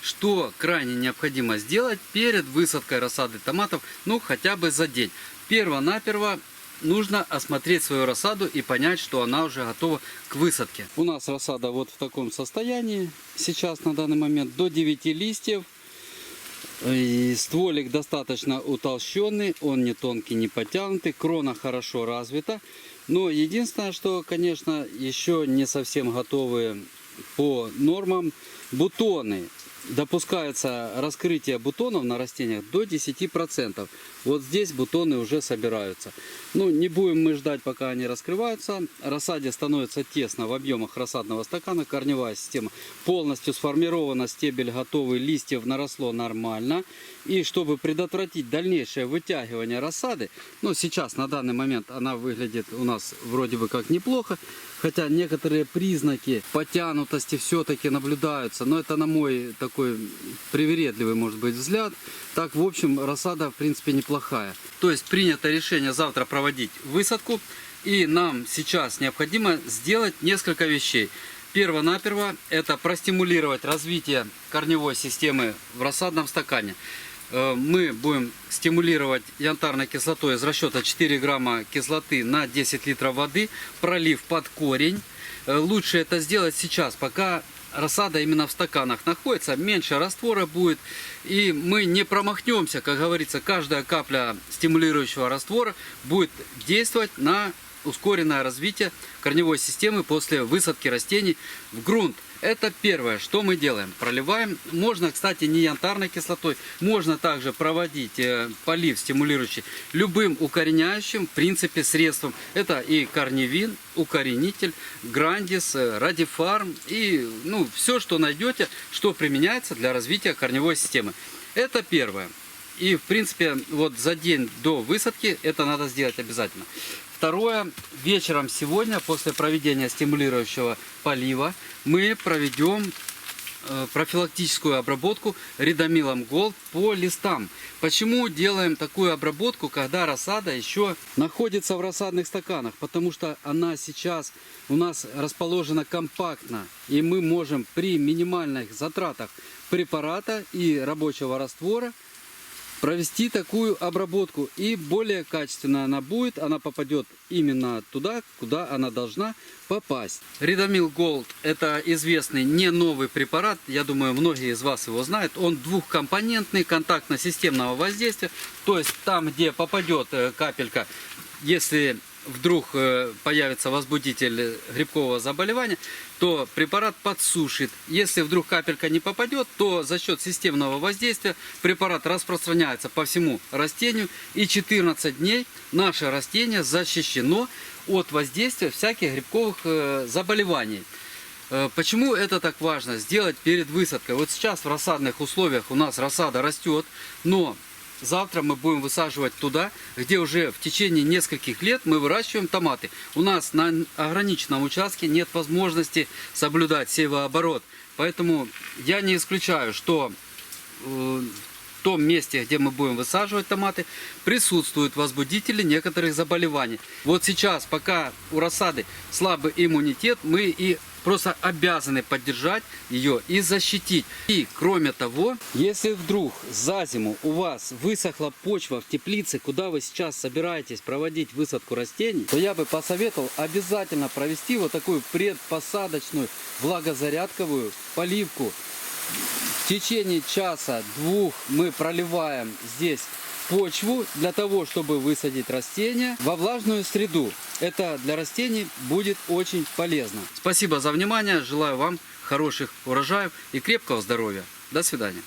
что крайне необходимо сделать перед высадкой рассады томатов, ну хотя бы за день. Перво-наперво нужно осмотреть свою рассаду и понять, что она уже готова к высадке. У нас рассада вот в таком состоянии сейчас на данный момент, до 9 листьев. И стволик достаточно утолщенный, он не тонкий, не потянутый, крона хорошо развита. Но единственное, что, конечно, еще не совсем готовы по нормам бутоны. Допускается раскрытие бутонов на растениях до 10%. Вот здесь бутоны уже собираются. Ну, не будем мы ждать, пока они раскрываются. Рассаде становится тесно в объемах рассадного стакана. Корневая система полностью сформирована, стебель готовый, листьев наросло нормально. И чтобы предотвратить дальнейшее вытягивание рассады, ну, сейчас на данный момент она выглядит у нас вроде бы как неплохо. Хотя некоторые признаки потянутости все-таки наблюдаются. Но это на мой такой привередливый, может быть, взгляд. Так, в общем, рассада, в принципе, неплохая. То есть принято решение завтра проводить высадку. И нам сейчас необходимо сделать несколько вещей. Перво-наперво это простимулировать развитие корневой системы в рассадном стакане. Мы будем стимулировать янтарной кислотой из расчета 4 грамма кислоты на 10 литров воды, пролив под корень. Лучше это сделать сейчас, пока рассада именно в стаканах находится, меньше раствора будет, и мы не промахнемся, как говорится, каждая капля стимулирующего раствора будет действовать на ускоренное развитие корневой системы после высадки растений в грунт. Это первое, что мы делаем. Проливаем. Можно, кстати, не янтарной кислотой. Можно также проводить полив стимулирующий любым укореняющим, в принципе, средством. Это и корневин, укоренитель, грандис, радифарм и все, что найдете, что применяется для развития корневой системы. Это первое. И, в принципе, вот за день до высадки это надо сделать обязательно. Второе, вечером сегодня, после проведения стимулирующего полива, мы проведем профилактическую обработку ридомилом Голд по листам. Почему делаем такую обработку, когда рассада еще находится в рассадных стаканах? Потому что она сейчас у нас расположена компактно, и мы можем при минимальных затратах препарата и рабочего раствора провести такую обработку, и более качественно она будет, она попадет именно туда, куда она должна попасть. Ридомил Голд — это известный не новый препарат, я думаю, многие из вас его знают. Он двухкомпонентный, контактно-системного воздействия, то есть там, где попадет капелька, если вдруг появится возбудитель грибкового заболевания, то препарат подсушит. Если вдруг капелька не попадет, то за счет системного воздействия препарат распространяется по всему растению, и 14 дней наше растение защищено от воздействия всяких грибковых заболеваний. Почему это так важно сделать перед высадкой? Вот сейчас в рассадных условиях у нас рассада растет, но завтра мы будем высаживать туда, где уже в течение нескольких лет мы выращиваем томаты. У нас на ограниченном участке нет возможности соблюдать севооборот. Поэтому я не исключаю, что в том месте, где мы будем высаживать томаты, присутствуют возбудители некоторых заболеваний. Вот сейчас, пока у рассады слабый иммунитет, мы и просто обязаны поддержать ее и защитить. И кроме того, если вдруг за зиму у вас высохла почва в теплице, куда вы сейчас собираетесь проводить высадку растений, то я бы посоветовал обязательно провести вот такую предпосадочную влагозарядковую поливку. В течение часа-двух мы проливаем здесь почву для того, чтобы высадить растения во влажную среду. Это для растений будет очень полезно. Спасибо за внимание. Желаю вам хороших урожаев и крепкого здоровья. До свидания.